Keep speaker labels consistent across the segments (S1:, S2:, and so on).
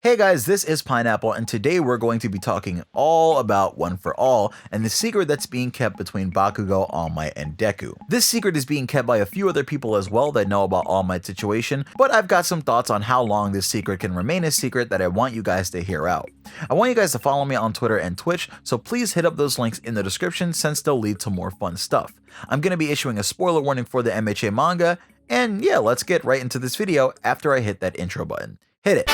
S1: Hey guys, this is Pineapple, and today we're going to be talking all about One for All and the secret that's being kept between Bakugo, All Might, and Deku. This secret is being kept by a few other people as well that know about All Might's situation, but I've got some thoughts on how long this secret can remain a secret that I want you guys to hear out. I want you guys to follow me on Twitter and Twitch, so please hit up those links in the description since they'll lead to more fun stuff. I'm going to be issuing a spoiler warning for the MHA manga, and yeah, let's get right into this video after I hit that intro button. Hit it!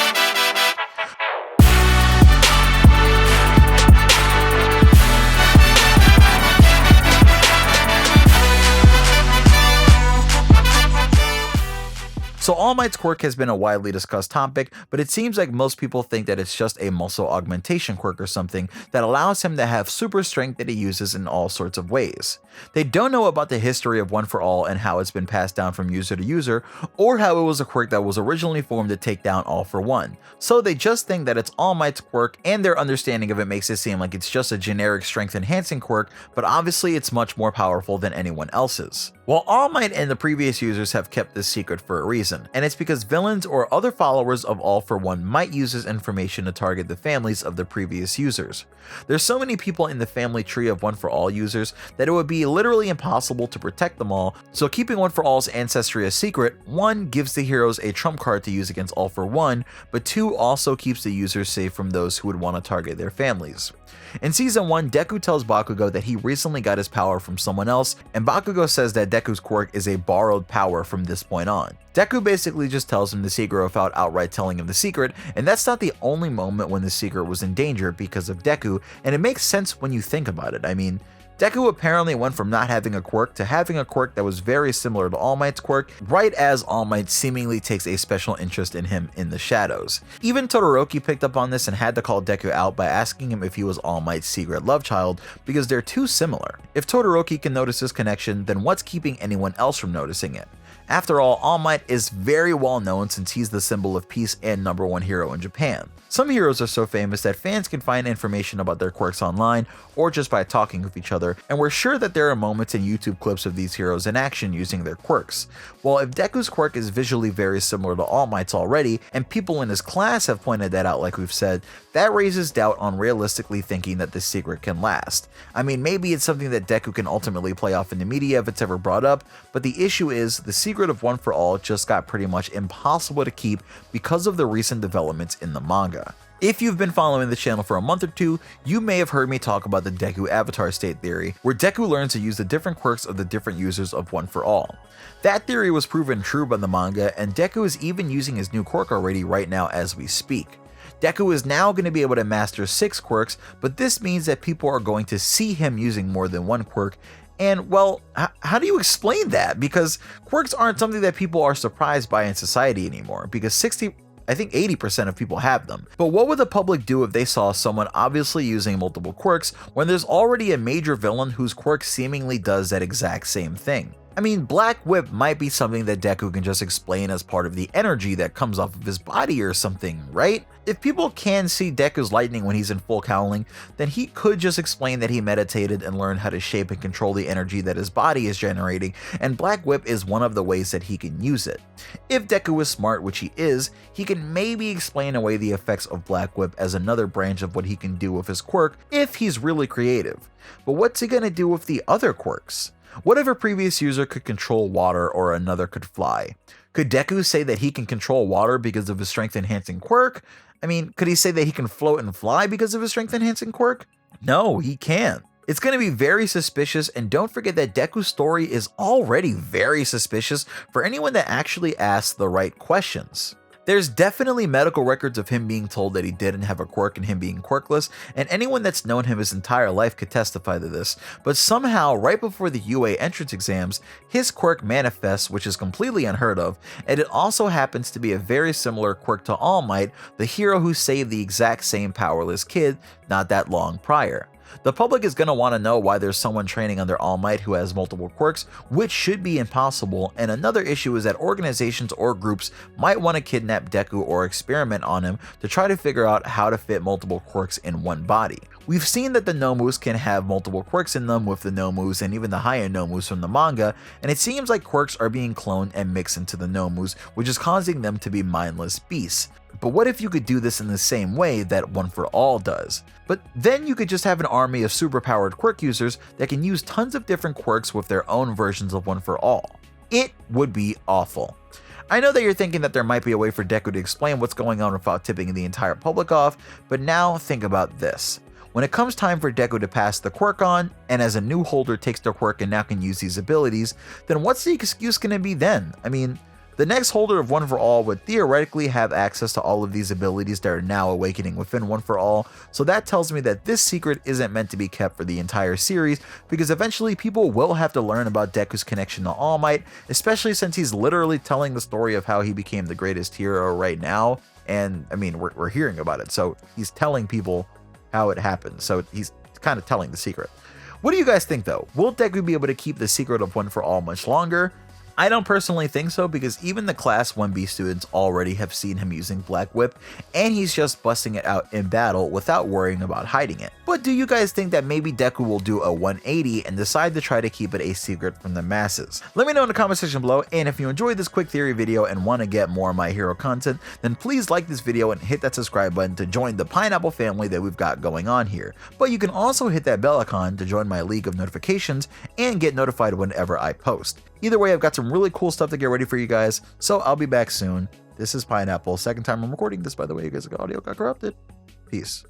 S1: So All Might's quirk has been a widely discussed topic, but it seems like most people think that it's just a muscle augmentation quirk or something that allows him to have super strength that he uses in all sorts of ways. They don't know about the history of One for All and how it's been passed down from user to user, or how it was a quirk that was originally formed to take down All for One. So they just think that it's All Might's quirk, and their understanding of it makes it seem like it's just a generic strength enhancing quirk, but obviously it's much more powerful than anyone else's. While All Might and the previous users have kept this secret for a reason, and it's because villains or other followers of All for One might use this information to target the families of the previous users. There's so many people in the family tree of One for All users that it would be literally impossible to protect them all, so keeping One for All's ancestry a secret, 1 gives the heroes a trump card to use against All for One, but 2 also keeps the users safe from those who would want to target their families. In Season 1, Deku tells Bakugo that he recently got his power from someone else, and Bakugo says that Deku's quirk is a borrowed power from this point on. Deku basically just tells him the secret without outright telling him the secret, and that's not the only moment when the secret was in danger because of Deku, and it makes sense when you think about it. I mean, Deku apparently went from not having a quirk to having a quirk that was very similar to All Might's quirk, right as All Might seemingly takes a special interest in him in the shadows. Even Todoroki picked up on this and had to call Deku out by asking him if he was All Might's secret love child, because they're too similar. If Todoroki can notice this connection, then what's keeping anyone else from noticing it? After all, All Might is very well known since he's the symbol of peace and #1 hero in Japan. Some heroes are so famous that fans can find information about their quirks online or just by talking with each other, and we're sure that there are moments in YouTube clips of these heroes in action using their quirks. Well, if Deku's quirk is visually very similar to All Might's already, and people in his class have pointed that out like we've said, that raises doubt on realistically thinking that this secret can last. I mean, maybe it's something that Deku can ultimately play off in the media if it's ever brought up, but the issue is the secret of One for All just got pretty much impossible to keep because of the recent developments in the manga. If you've been following the channel for a month or two, you may have heard me talk about the Deku avatar state theory, where Deku learns to use the different quirks of the different users of One for All. That theory was proven true by the manga, and Deku is even using his new quirk already right now as we speak. Deku is now going to be able to master 6 quirks, but this means that people are going to see him using more than one quirk. And well, how do you explain that? Because quirks aren't something that people are surprised by in society anymore, because 80% of people have them. But what would the public do if they saw someone obviously using multiple quirks when there's already a major villain whose quirk seemingly does that exact same thing? I mean, Black Whip might be something that Deku can just explain as part of the energy that comes off of his body or something, right? If people can see Deku's lightning when he's in full cowling, then he could just explain that he meditated and learned how to shape and control the energy that his body is generating, and Black Whip is one of the ways that he can use it. If Deku is smart, which he is, he can maybe explain away the effects of Black Whip as another branch of what he can do with his quirk if he's really creative. But what's he gonna do with the other quirks? What if a previous user could control water or another could fly? Could Deku say that he can control water because of his strength enhancing quirk? I mean, could he say that he can float and fly because of his strength enhancing quirk? No, he can't. It's going to be very suspicious, and don't forget that Deku's story is already very suspicious for anyone that actually asks the right questions. There's definitely medical records of him being told that he didn't have a quirk and him being quirkless, and anyone that's known him his entire life could testify to this, but somehow right before the UA entrance exams, his quirk manifests, which is completely unheard of, and it also happens to be a very similar quirk to All Might, the hero who saved the exact same powerless kid not that long prior. The public is going to want to know why there's someone training under All Might who has multiple quirks, which should be impossible, and another issue is that organizations or groups might want to kidnap Deku or experiment on him to try to figure out how to fit multiple quirks in one body. We've seen that the Nomus can have multiple quirks in them with the Nomus and even the higher Nomus from the manga, and it seems like quirks are being cloned and mixed into the Nomus, which is causing them to be mindless beasts. But what if you could do this in the same way that One For All does? But then you could just have an army of superpowered quirk users that can use tons of different quirks with their own versions of One For All. It would be awful. I know that you're thinking that there might be a way for Deku to explain what's going on without tipping the entire public off, but now think about this. When it comes time for Deku to pass the quirk on, and as a new holder takes their quirk and now can use these abilities, then what's the excuse going to be then? I mean, the next holder of One For All would theoretically have access to all of these abilities that are now awakening within One For All, so that tells me that this secret isn't meant to be kept for the entire series, because eventually people will have to learn about Deku's connection to All Might, especially since he's literally telling the story of how he became the greatest hero right now, and I mean, we're hearing about it, so he's telling people how it happened, so he's kind of telling the secret. What do you guys think though? Will Deku be able to keep the secret of One For All much longer? I don't personally think so, because even the Class 1B students already have seen him using Black Whip, and he's just busting it out in battle without worrying about hiding it. But do you guys think that maybe Deku will do a 180 and decide to try to keep it a secret from the masses? Let me know in the comment section below, and if you enjoyed this quick theory video and want to get more My Hero content, then please like this video and hit that subscribe button to join the Pineapple family that we've got going on here. But you can also hit that bell icon to join my league of notifications and get notified whenever I post. Either way, I've got some really cool stuff to get ready for you guys, so I'll be back soon. This is Pineapple. Second time I'm recording this, by the way. You guys' audio got corrupted. Peace.